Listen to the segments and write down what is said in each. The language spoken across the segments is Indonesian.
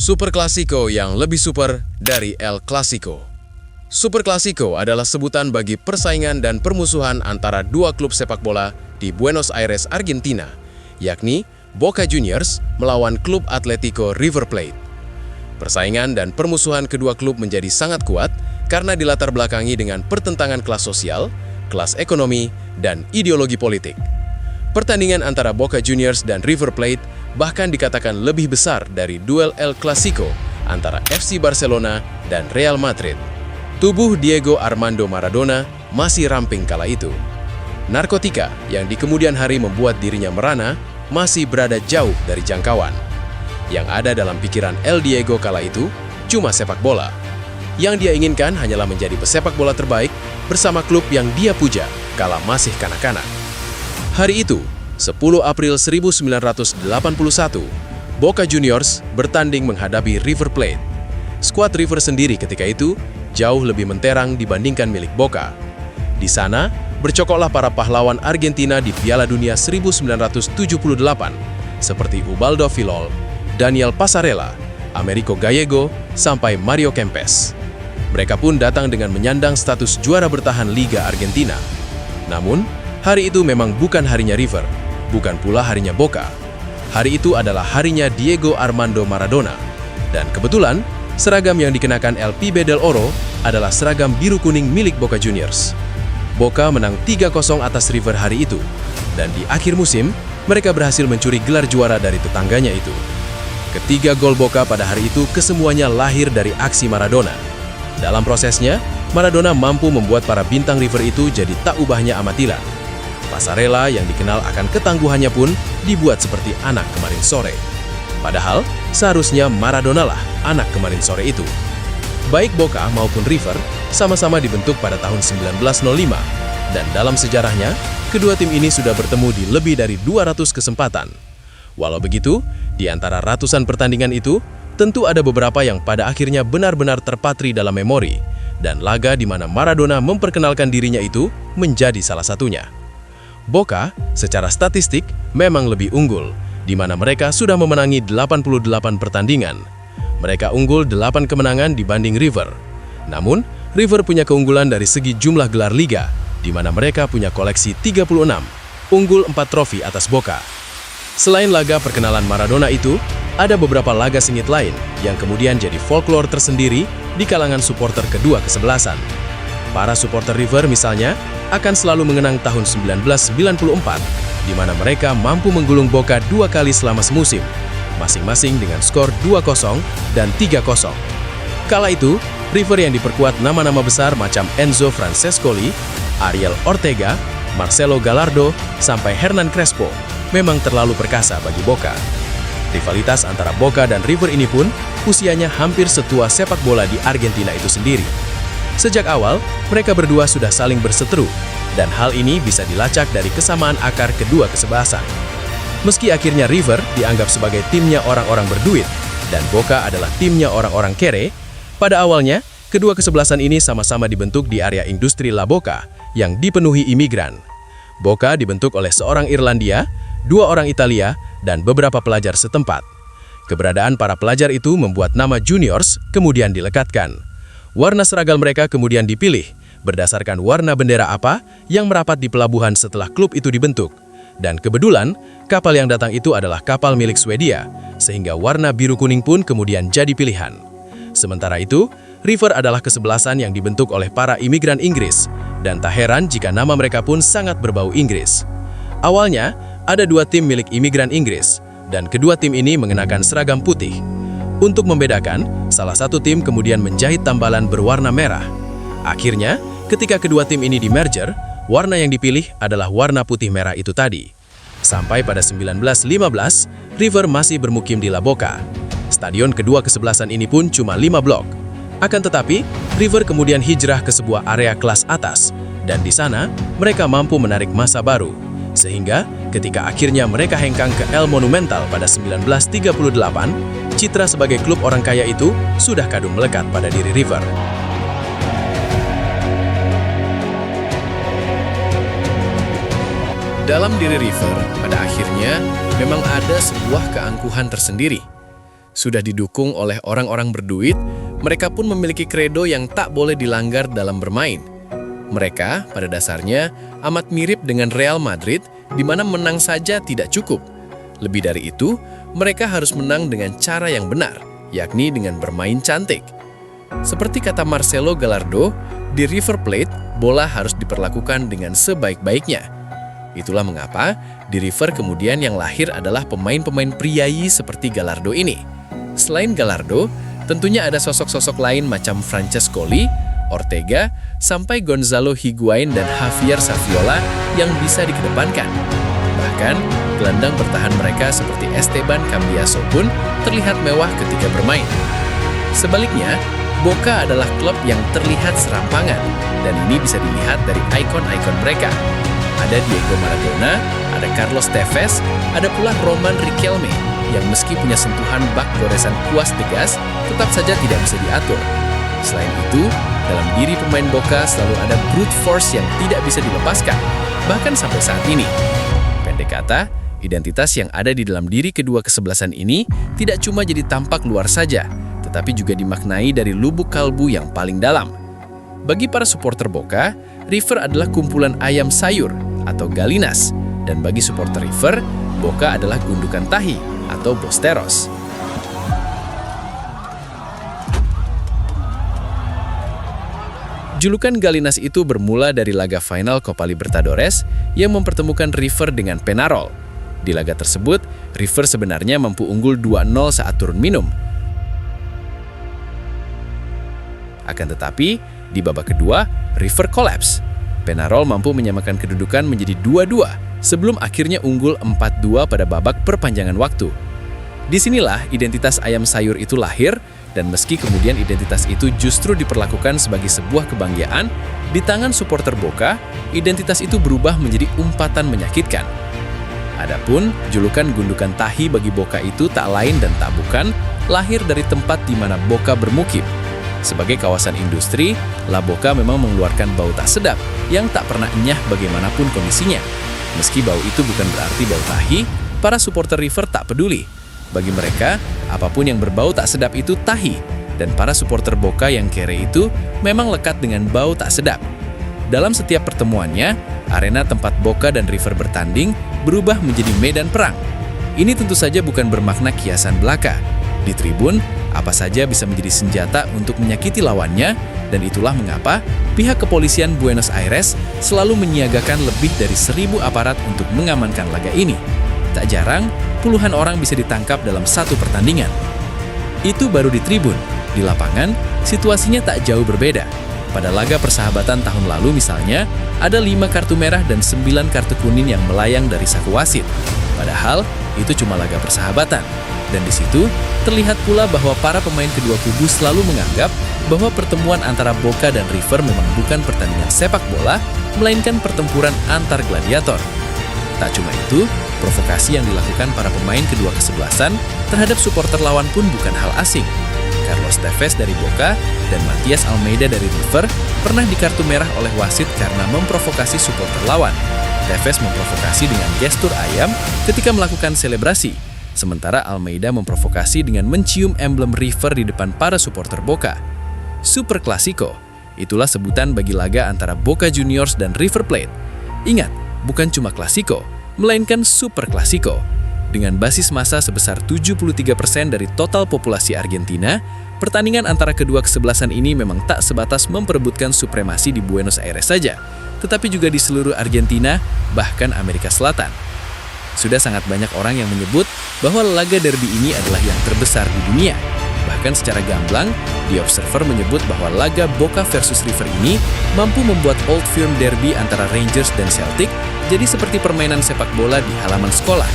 Super Clasico yang lebih super dari El Clasico. Super Clasico adalah sebutan bagi persaingan dan permusuhan antara dua klub sepak bola di Buenos Aires, Argentina, yakni Boca Juniors melawan klub Atletico River Plate. Persaingan dan permusuhan kedua klub menjadi sangat kuat karena dilatar belakangi dengan pertentangan kelas sosial, kelas ekonomi, dan ideologi politik. Pertandingan antara Boca Juniors dan River Plate bahkan dikatakan lebih besar dari duel El Clasico antara FC Barcelona dan Real Madrid. Tubuh Diego Armando Maradona masih ramping kala itu. Narkotika yang di kemudian hari membuat dirinya merana masih berada jauh dari jangkauan. Yang ada dalam pikiran El Diego kala itu cuma sepak bola. Yang dia inginkan hanyalah menjadi pesepak bola terbaik bersama klub yang dia puja kala masih kanak-kanak. Hari itu, 10 April 1981, Boca Juniors bertanding menghadapi River Plate. Skuad River sendiri ketika itu jauh lebih menterang dibandingkan milik Boca. Di sana, bercokoklah para pahlawan Argentina di Piala Dunia 1978, seperti Ubaldo Fillol, Daniel Passarella, Americo Gallego, sampai Mario Kempes. Mereka pun datang dengan menyandang status juara bertahan Liga Argentina. Namun, hari itu memang bukan harinya River, bukan pula harinya Boca. Hari itu adalah harinya Diego Armando Maradona. Dan kebetulan, seragam yang dikenakan El Pibe del Oro adalah seragam biru-kuning milik Boca Juniors. Boca menang 3-0 atas River hari itu. Dan di akhir musim, mereka berhasil mencuri gelar juara dari tetangganya itu. Ketiga gol Boca pada hari itu kesemuanya lahir dari aksi Maradona. Dalam prosesnya, Maradona mampu membuat para bintang River itu jadi tak ubahnya amatilan. Passarella yang dikenal akan ketangguhannya pun dibuat seperti anak kemarin sore. Padahal, seharusnya Maradona lah anak kemarin sore itu. Baik Boca maupun River sama-sama dibentuk pada tahun 1905, dan dalam sejarahnya, kedua tim ini sudah bertemu di lebih dari 200 kesempatan. Walau begitu, di antara ratusan pertandingan itu, tentu ada beberapa yang pada akhirnya benar-benar terpatri dalam memori, dan laga di mana Maradona memperkenalkan dirinya itu menjadi salah satunya. Boca, secara statistik, memang lebih unggul, di mana mereka sudah memenangi 88 pertandingan. Mereka unggul 8 kemenangan dibanding River. Namun, River punya keunggulan dari segi jumlah gelar liga, di mana mereka punya koleksi 36, unggul 4 trofi atas Boca. Selain laga perkenalan Maradona itu, ada beberapa laga sengit lain yang kemudian jadi folklore tersendiri di kalangan supporter kedua kesebelasan. Para supporter River misalnya akan selalu mengenang tahun 1994, di mana mereka mampu menggulung Boca 2 kali selama semusim, masing-masing dengan skor 2-0 dan 3-0. Kala itu, River yang diperkuat nama-nama besar macam Enzo Francescoli, Ariel Ortega, Marcelo Gallardo, sampai Hernan Crespo memang terlalu perkasa bagi Boca. Rivalitas antara Boca dan River ini pun usianya hampir setua sepak bola di Argentina itu sendiri. Sejak awal, mereka berdua sudah saling berseteru, dan hal ini bisa dilacak dari kesamaan akar kedua kesebelasan. Meski akhirnya River dianggap sebagai timnya orang-orang berduit, dan Boca adalah timnya orang-orang kere, pada awalnya, kedua kesebelasan ini sama-sama dibentuk di area industri La Boca yang dipenuhi imigran. Boca dibentuk oleh seorang Irlandia, 2 orang Italia, dan beberapa pelajar setempat. Keberadaan para pelajar itu membuat nama Juniors kemudian dilekatkan. Warna seragam mereka kemudian dipilih berdasarkan warna bendera apa yang merapat di pelabuhan setelah klub itu dibentuk. Dan kebetulan, kapal yang datang itu adalah kapal milik Swedia, sehingga warna biru-kuning pun kemudian jadi pilihan. Sementara itu, River adalah kesebelasan yang dibentuk oleh para imigran Inggris, dan tak heran jika nama mereka pun sangat berbau Inggris. Awalnya, ada 2 tim milik imigran Inggris, dan kedua tim ini mengenakan seragam putih. Untuk membedakan, salah satu tim kemudian menjahit tambalan berwarna merah. Akhirnya, ketika kedua tim ini di-merger, warna yang dipilih adalah warna putih merah itu tadi. Sampai pada 1915, River masih bermukim di La Boca. Stadion kedua kesebelasan ini pun cuma 5 blok. Akan tetapi, River kemudian hijrah ke sebuah area kelas atas, dan di sana mereka mampu menarik massa baru. Sehingga ketika akhirnya mereka hengkang ke El Monumental pada 1938, citra sebagai klub orang kaya itu sudah kadung melekat pada diri River. Dalam diri River, pada akhirnya memang ada sebuah keangkuhan tersendiri. Sudah didukung oleh orang-orang berduit, mereka pun memiliki kredo yang tak boleh dilanggar dalam bermain. Mereka, pada dasarnya, amat mirip dengan Real Madrid, di mana menang saja tidak cukup. Lebih dari itu, mereka harus menang dengan cara yang benar, yakni dengan bermain cantik. Seperti kata Marcelo Gallardo, di River Plate, bola harus diperlakukan dengan sebaik-baiknya. Itulah mengapa di River kemudian yang lahir adalah pemain-pemain priayi seperti Gallardo ini. Selain Gallardo, tentunya ada sosok-sosok lain macam Francescoli, Ortega, sampai Gonzalo Higuain dan Javier Saviola yang bisa dikedepankan. Bahkan, gelandang bertahan mereka seperti Esteban Cambiaso pun terlihat mewah ketika bermain. Sebaliknya, Boca adalah klub yang terlihat serampangan, dan ini bisa dilihat dari ikon-ikon mereka. Ada Diego Maradona, ada Carlos Tevez, ada pula Roman Riquelme, yang meski punya sentuhan bak goresan kuas tegas, tetap saja tidak bisa diatur. Selain itu, dalam diri pemain Boca selalu ada brute force yang tidak bisa dilepaskan, bahkan sampai saat ini. Pendek kata, identitas yang ada di dalam diri kedua kesebelasan ini tidak cuma jadi tampak luar saja, tetapi juga dimaknai dari lubuk kalbu yang paling dalam. Bagi para supporter Boca, River adalah kumpulan ayam sayur atau galinas, dan bagi supporter River, Boca adalah gundukan tahi atau bosteros. Julukan Galinas itu bermula dari laga final Copa Libertadores yang mempertemukan River dengan Peñarol. Di laga tersebut, River sebenarnya mampu unggul 2-0 saat turun minum. Akan tetapi, di babak kedua, River collapse. Peñarol mampu menyamakan kedudukan menjadi 2-2 sebelum akhirnya unggul 4-2 pada babak perpanjangan waktu. Disinilah identitas ayam sayur itu lahir, dan meski kemudian identitas itu justru diperlakukan sebagai sebuah kebanggaan, di tangan supporter Boca, identitas itu berubah menjadi umpatan menyakitkan. Adapun, julukan gundukan tahi bagi Boca itu tak lain dan tak bukan lahir dari tempat di mana Boca bermukim. Sebagai kawasan industri, La Boca memang mengeluarkan bau tak sedap yang tak pernah enyah bagaimanapun kondisinya. Meski bau itu bukan berarti bau tahi, para supporter River tak peduli. Bagi mereka, apapun yang berbau tak sedap itu tahi, dan para supporter Boca yang kere itu memang lekat dengan bau tak sedap. Dalam setiap pertemuannya, arena tempat Boca dan River bertanding berubah menjadi medan perang. Ini tentu saja bukan bermakna kiasan belaka. Di tribun, apa saja bisa menjadi senjata untuk menyakiti lawannya, dan itulah mengapa pihak kepolisian Buenos Aires selalu menyiagakan lebih dari 1.000 aparat untuk mengamankan laga ini. Tak jarang, puluhan orang bisa ditangkap dalam satu pertandingan. Itu baru di tribun. Di lapangan, situasinya tak jauh berbeda. Pada laga persahabatan tahun lalu misalnya, ada 5 kartu merah dan 9 kartu kuning yang melayang dari saku wasit. Padahal, itu cuma laga persahabatan. Dan di situ, terlihat pula bahwa para pemain kedua kubu selalu menganggap bahwa pertemuan antara Boca dan River memang bukan pertandingan sepak bola, melainkan pertempuran antar gladiator. Tak cuma itu, provokasi yang dilakukan para pemain kedua kesebelasan terhadap supporter lawan pun bukan hal asing. Carlos Tevez dari Boca dan Matias Almeida dari River pernah dikartu merah oleh wasit karena memprovokasi supporter lawan. Tevez memprovokasi dengan gestur ayam ketika melakukan selebrasi, sementara Almeida memprovokasi dengan mencium emblem River di depan para supporter Boca. Super Clasico, itulah sebutan bagi laga antara Boca Juniors dan River Plate. Ingat, bukan cuma Clasico, melainkan Super Clasico. Dengan basis massa sebesar 73% dari total populasi Argentina, pertandingan antara kedua kesebelasan ini memang tak sebatas memperebutkan supremasi di Buenos Aires saja, tetapi juga di seluruh Argentina, bahkan Amerika Selatan. Sudah sangat banyak orang yang menyebut bahwa laga derby ini adalah yang terbesar di dunia. Bahkan secara gamblang, The Observer menyebut bahwa laga Boca versus River ini mampu membuat Old Firm derby antara Rangers dan Celtic jadi seperti permainan sepak bola di halaman sekolah.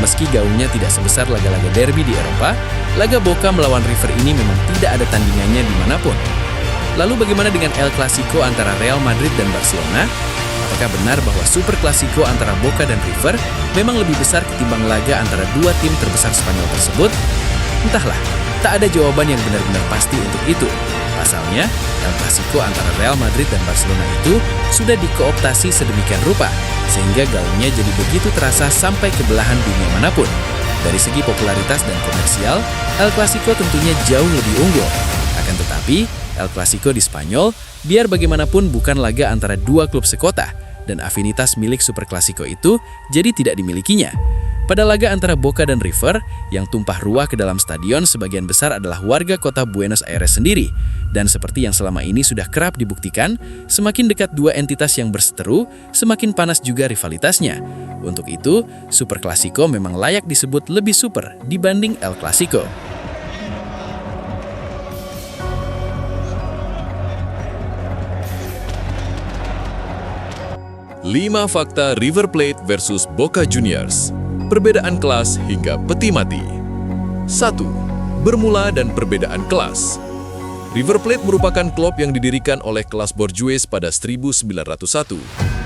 Meski gaungnya tidak sebesar laga-laga derby di Eropa, laga Boca melawan River ini memang tidak ada tandingannya dimanapun. Lalu bagaimana dengan El Clasico antara Real Madrid dan Barcelona? Apakah benar bahwa Super Clasico antara Boca dan River memang lebih besar ketimbang laga antara dua tim terbesar Spanyol tersebut? Entahlah, tak ada jawaban yang benar-benar pasti untuk itu. Pasalnya, El Clasico antara Real Madrid dan Barcelona itu sudah dikooptasi sedemikian rupa, sehingga gaungnya jadi begitu terasa sampai ke belahan dunia manapun. Dari segi popularitas dan komersial, El Clasico tentunya jauh lebih unggul. Akan tetapi, El Clasico di Spanyol biar bagaimanapun bukan laga antara dua klub sekota, dan afinitas milik Super Clasico itu jadi tidak dimilikinya. Pada laga antara Boca dan River, yang tumpah ruah ke dalam stadion sebagian besar adalah warga kota Buenos Aires sendiri. Dan seperti yang selama ini sudah kerap dibuktikan, semakin dekat dua entitas yang berseteru, semakin panas juga rivalitasnya. Untuk itu, Super Clasico memang layak disebut lebih super dibanding El Clasico. Lima fakta River Plate versus Boca Juniors. Perbedaan kelas hingga peti mati. 1. Bermula dan perbedaan kelas. River Plate merupakan klub yang didirikan oleh kelas borjuis pada 1901.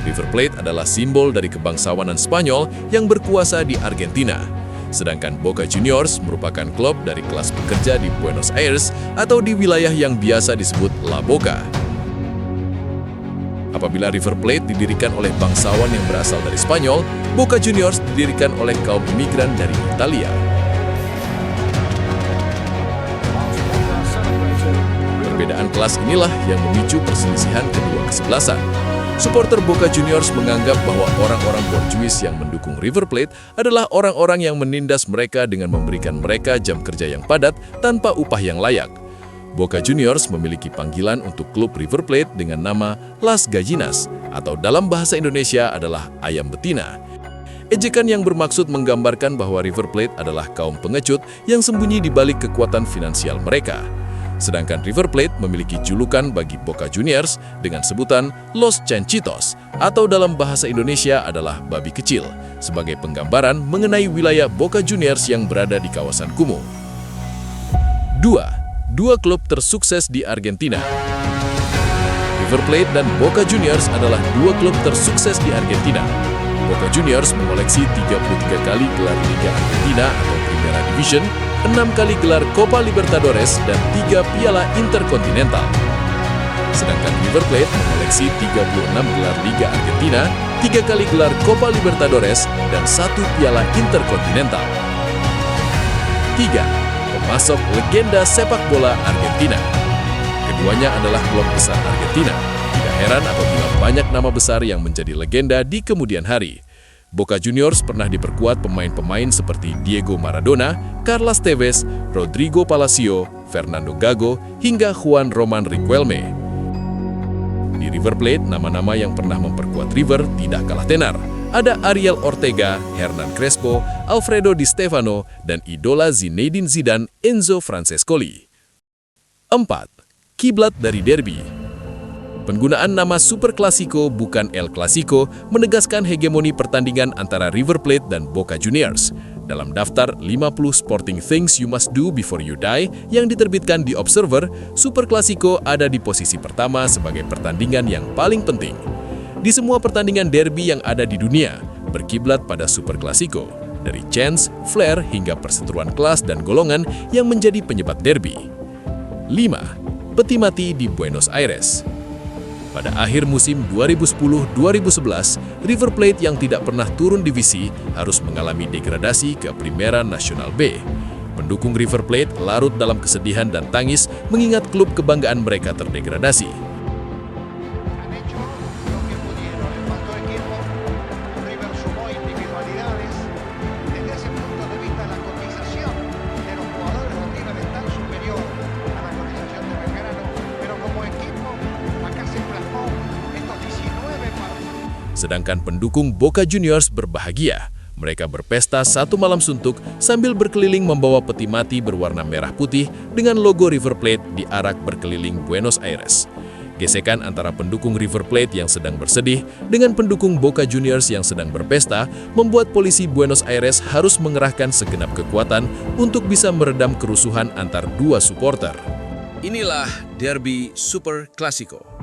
River Plate adalah simbol dari kebangsawanan Spanyol yang berkuasa di Argentina. Sedangkan Boca Juniors merupakan klub dari kelas pekerja di Buenos Aires atau di wilayah yang biasa disebut La Boca. Apabila River Plate didirikan oleh bangsawan yang berasal dari Spanyol, Boca Juniors didirikan oleh kaum imigran dari Italia. Perbedaan kelas inilah yang memicu perselisihan kedua kesebelasan. Supporter Boca Juniors menganggap bahwa orang-orang borjuis yang mendukung River Plate adalah orang-orang yang menindas mereka dengan memberikan mereka jam kerja yang padat tanpa upah yang layak. Boca Juniors memiliki panggilan untuk klub River Plate dengan nama Las Gallinas, atau dalam bahasa Indonesia adalah ayam betina. Ejekan yang bermaksud menggambarkan bahwa River Plate adalah kaum pengecut yang sembunyi di balik kekuatan finansial mereka. Sedangkan River Plate memiliki julukan bagi Boca Juniors dengan sebutan Los Chanchitos, atau dalam bahasa Indonesia adalah babi kecil, sebagai penggambaran mengenai wilayah Boca Juniors yang berada di kawasan kumuh. 2. Dua klub tersukses di Argentina. River Plate dan Boca Juniors adalah dua klub tersukses di Argentina. Boca Juniors mengoleksi 33 kali gelar Liga Argentina atau Primera Division, 6 kali gelar Copa Libertadores, dan 3 piala Intercontinental. Sedangkan River Plate mengoleksi 36 gelar Liga Argentina, 3 kali gelar Copa Libertadores, dan 1 piala Intercontinental. 3. Pemasok legenda sepak bola Argentina. Keduanya adalah klub besar Argentina. Tidak heran apabila banyak nama besar yang menjadi legenda di kemudian hari. Boca Juniors pernah diperkuat pemain-pemain seperti Diego Maradona, Carlos Tevez, Rodrigo Palacio, Fernando Gago, hingga Juan Román Riquelme. Di River Plate, nama-nama yang pernah memperkuat River tidak kalah tenar. Ada Ariel Ortega, Hernan Crespo, Alfredo Di Stefano, dan idola Zinedine Zidane, Enzo Francescoli. 4. Kiblat dari derby. Penggunaan nama Super Clasico bukan El Clasico menegaskan hegemoni pertandingan antara River Plate dan Boca Juniors. Dalam daftar 50 Sporting Things You Must Do Before You Die yang diterbitkan di Observer, Super Clasico ada di posisi pertama sebagai pertandingan yang paling penting. Di semua pertandingan derby yang ada di dunia, berkiblat pada Super Clasico, dari chance, flair, hingga perseteruan kelas dan golongan yang menjadi penyebab derby. 5. Peti mati di Buenos Aires. Pada akhir musim 2010-2011, River Plate yang tidak pernah turun divisi harus mengalami degradasi ke Primera Nacional B. Pendukung River Plate larut dalam kesedihan dan tangis mengingat klub kebanggaan mereka terdegradasi. Sedangkan pendukung Boca Juniors berbahagia. Mereka berpesta satu malam suntuk sambil berkeliling membawa peti mati berwarna merah putih dengan logo River Plate di arak berkeliling Buenos Aires. Gesekan antara pendukung River Plate yang sedang bersedih dengan pendukung Boca Juniors yang sedang berpesta membuat polisi Buenos Aires harus mengerahkan segenap kekuatan untuk bisa meredam kerusuhan antar dua supporter. Inilah Derby Super Clasico.